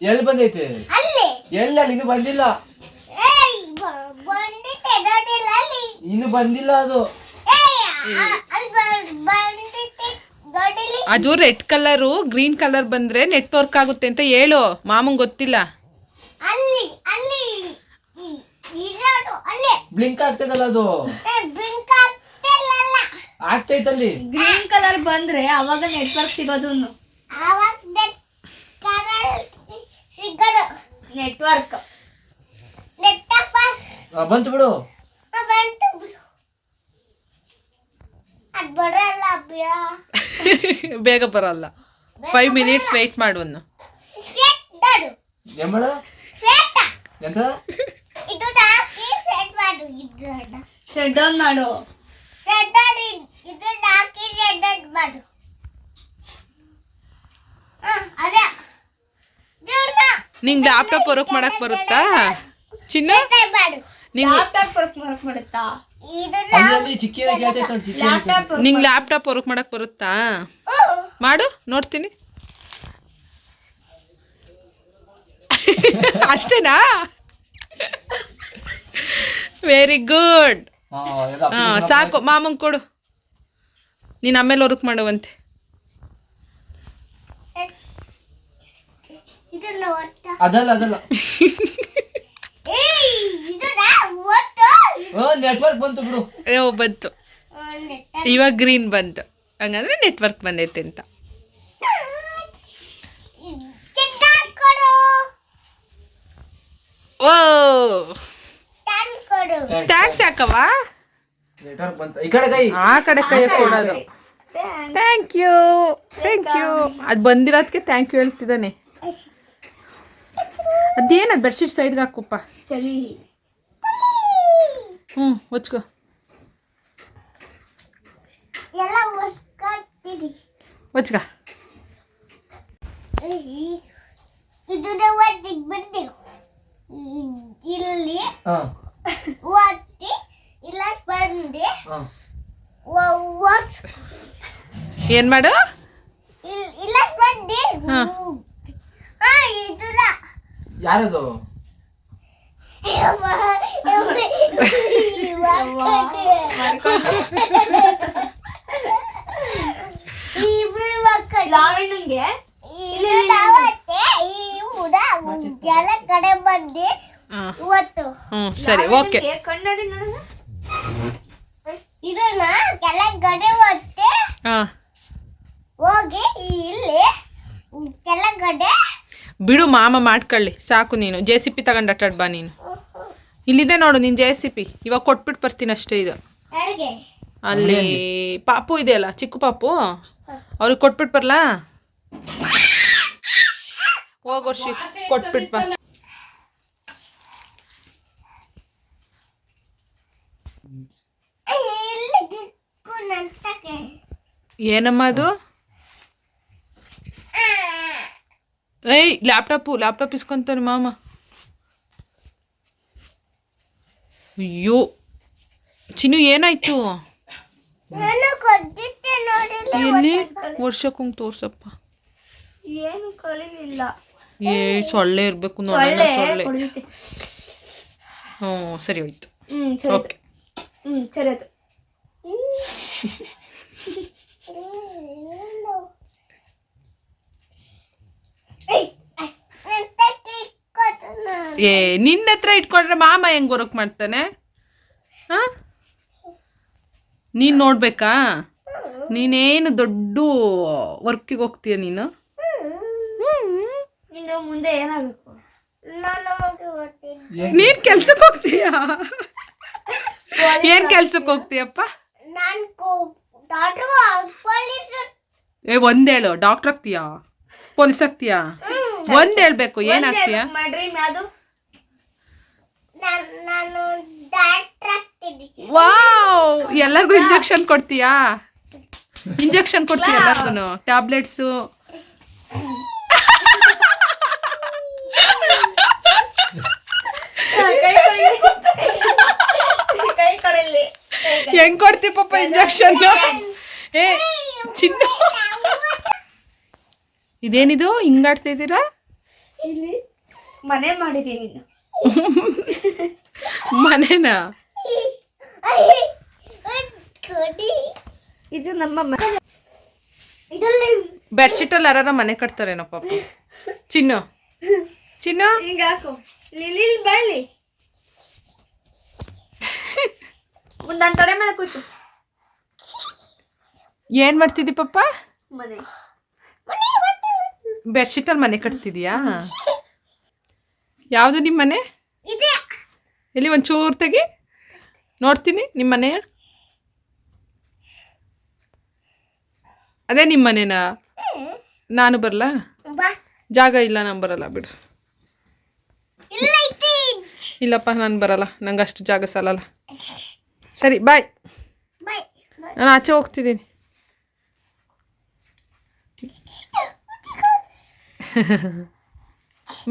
ಎಲ್ಲಿ ಬಂದೈತೆ? ಎಲ್ಲಿ ಇನ್ನು ಬಂದಿಲ್ಲ. ಇನ್ನು ಬಂದಿಲ್ಲ ಅದು. ಅದು ರೆಡ್ ಕಲರು ಗ್ರೀನ್ ಕಲರ್ ಬಂದ್ರೆ ನೆಟ್ವರ್ಕ್ ಆಗುತ್ತೆ ಅಂತ ಹೇಳು. ಮಾಮಂಗ್ ಗೊತ್ತಿಲ್ಲ. ಬ್ಲಿಂಕ್ ಆಗ್ತದಲ್ಲ ಅದು. ಆಗ್ತೈತಲ್ಲಿ. ಗ್ರೀನ್ ಕಲರ್ ಬಂದ್ರೆ ಅವಾಗ ನೆಟ್ವರ್ಕ್ ಸಿಗೋದು. ನೆಟ್ವರ್ಕ್ ಬಂತು ಬಿಡು. ಬೇಗ ಬರಲ್ಲ. 5 minutes ವೇಟ್ ಮಾಡು. ಶಟ್ ಡೌನ್ ಮಾಡು. ನಿಂಗ್ ಲ್ಯಾಪ್ಟಾಪ್ ವರ್ಕ್ ಮಾಡಕ್ ಬರುತ್ತಾ ಚಿನ್ನ? ನಿಂಗ್ ಲ್ಯಾಪ್ಟಾಪ್ ವರ್ಕ್ ಮಾಡಕ್ ಬರುತ್ತಾ? ಮಾಡು ನೋಡ್ತೀನಿ. ಅಷ್ಟೇನಾ? Very good. ಸಾಕು, ಮಾಮಂಗ್ ಕೊಡು. ನೀನ್ ಆಮೇಲೆ ವರ್ಕ್ ಮಾಡುವಂತೆ. ಅದಲ್ಲ ನೆಟ್ವರ್ಕ್ ಬಂತು ಬಿಡು. ಬಂತು ಇವಾಗ ಗ್ರೀನ್ ಬಂತು. ಹಂಗಂದ್ರೆ ನೆಟ್ವರ್ಕ್ ಬಂದೈತೆ ಅಂತ. ಓ ಟ್ಯಾಕ್ಸ್ ಯಾಕವಾ? ನೆಟ್ವರ್ಕ್ ಬಂತು. ಈ ಕಡೆ ಕೈ, ಆ ಕಡೆ ಕೈ ಕೊಡೋದು. Thank you. ಅದು ಬಂದಿರೋದಕ್ಕೆ ಥ್ಯಾಂಕ್ ಯು ಹೇಳ್ತಿದ್ದಾನೆ. ಅದೇನದು ಬೆಡ್ಶೀಟ್ ಸೈಡ್ಗೆ ಹಾಕುಪ್ಪ. ಚಳಿ. ಹೊಚ್ಕೋ. ಹೊಚ್ಕ. ಏನ್ ಮಾಡು? ಯಾರದು? ಸರಿ, ಓಕೆ. ಕನ್ನಡಿ ಇದನ್ನ ಕೆಳಗಡೆ ಒತ್ತೆ ಹೋಗಿ ಇಲ್ಲಿ ಕೆಳಗಡೆ ಬಿಡು. ಮಾಮ ಮಾಡ್ಕೊಳ್ಳಿ ಸಾಕು. ನೀನು JCP ತಗೊಂಡು ಅಟ್ಟಾಡ್ ಬಾ. ನೀನು ಇಲ್ಲಿದೆ ನೋಡು ನಿನ್ JCP. ಇವಾಗ ಕೊಟ್ಬಿಟ್ಟು ಬರ್ತೀನಿ ಅಷ್ಟೇ. ಇದು ಅಲ್ಲಿ ಪಾಪು ಇದೆಯಲ್ಲ, ಚಿಕ್ಕ ಪಾಪು, ಅವ್ರಿಗೆ ಕೊಟ್ಬಿಟ್ಟು ಬರ್ಲಾ? ಹೋಗೋರ್ಷಿ ಕೊಟ್ಬಿಟ್ಟು ಬಾ. ಏನಮ್ಮ ಅದು? ಏಯ್ ಲ್ಯಾಪ್ಟಾಪ್ ಇಸ್ಕೊಂತಾನೆ ಮಾಮ. ಅಯ್ಯೋ ಚಿನ್ನು ಏನಾಯ್ತು? ಎಲ್ಲಿ ವರ್ಷಕ್ಕೊಂಗ್ ತೋರ್ಸಪ್ಪ. ಏನು ಕಳಿಲಿಲ್ಲ. ಸೊಳ್ಳೆ ಇರ್ಬೇಕು ನೋಡೋಣ. ಸೊಳ್ಳೆ. ಸರಿ ಹೋಯ್ತು. ಓಕೆ. ಸರಿ ಆಯ್ತು. ನಿನ್ನ ಹತ್ರ ಇಟ್ಕೊಂಡ್ರೆ ಮಾಮ ಹೆಂಗ್ ವರ್ಕ್ ಮಾಡ್ತಾನೆ? ನೀನ್ ನೋಡ್ಬೇಕಾ? ನೀನೇನು ದೊಡ್ಡ ವರ್ಕಿಗೆ ಹೋಗ್ತೀಯ ನೀನು? ಮುಂದೆ ಏನಾಗಬೇಕು? ನೀನ್ ಕೆಲ್ಸಕ್ಕೆ ಹೋಗ್ತೀಯಾ? ಏನ್ ಕೆಲ್ಸಕ್ಕೆ ಹೋಗ್ತೀಯಪ್ಪ? ಒಂದೇಳು. ಡಾಕ್ಟರ್ ಆಗ್ತೀಯಾ? ಪೊಲೀಸ್ ಆಗ್ತೀಯಾ? ಒಂದ್ ಹೇಳ್ಬೇಕು. ಏನ್ ಆಗ್ತೀಯಾ? ವಾವ್, ಎಲ್ಲರಿಗೂ ಇಂಜೆಕ್ಷನ್ ಕೊಡ್ತೀಯಾ? ಎಲ್ಲರಿಗೂ ಟ್ಯಾಬ್ಲೆಟ್ಸು. ಹೆಂಗ್ ಕೊಡ್ತಿ ಪಾಪ ಇಂಜೆಕ್ಷನ್? ಚಿನ್ನ ಇದೇನಿದು ಹಿಂಗಾಡ್ತಾ ಇದ್ದೀರಾ? ಇಲ್ಲಿ ಮನೆ ಮಾಡಿದೀನಿ ಇನ್ನು. ಮನೆನಾ? ಇದು ನಮ್ಮ ಮನೆ. ಇದರಲ್ಲಿ ಬೆಡ್ಶೀಟಲ್ಲಿ ಯಾರ ಮನೆ ಕಟ್ತಾರೇನೋ ಪಾಪ. ಚಿನ್ನು ಚಿನ್ನು ಹಿಂಗ ಹಾಕು. ಲಿಲಿ ಬಾಯ್ಲಿ ಮುಂದೊಂದು ತೊಡೆ ಮೇಲೆ ಕೂಚು. ಏನ್ ಮಾಡ್ತಿದ್ದಿ ಪಪ್ಪ? ಮನೆ ಬೆಡ್ಶೀಟಲ್ಲಿ ಮನೆ ಕಟ್ತಿದ್ಯಾ? ಯಾವುದು ನಿಮ್ಮ ಮನೆ? ಇದೆ. ಎಲ್ಲಿ ಒಂಚೂರು ತೆಗಿ ನೋಡ್ತೀನಿ. ನಿಮ್ಮ ಮನೆಯ ಅದೇ ನಿಮ್ಮ ಮನೆನಾ? ನಾನು ಬರಲ್ಲ, ಬಾ. ಜಾಗ ಇಲ್ಲ, ನಾನು ಬರಲ್ಲ ಬಿಡು. ಇಲ್ಲ ಐತಿ. ಇಲ್ಲಪ್ಪ ನಾನು ಬರಲ್ಲ, ನಂಗೆ ಅಷ್ಟು ಜಾಗ ಸಾಲಲ್ಲ. ಸರಿ ಬಾಯ್, ಬಾಯ್. ನಾನು ಆಚೆ ಹೋಗ್ತಿದ್ದೀನಿ.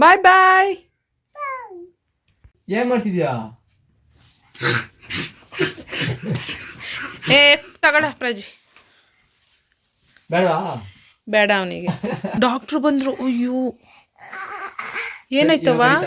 ಬಾಯ್ ಬಾಯ್. ಏನ್ ಮಾಡ್ತಿದ್ಯಾ? ಏ ತಗೊಳ ಪ್ರಜಿ. ಬೇಡವಾ? ಬೇಡ ಅವನಿಗೆ. ಡಾಕ್ಟ್ರು ಬಂದ್ರು. ಅಯ್ಯೋ ಏನಾಯ್ತವ? ಇವಾಗ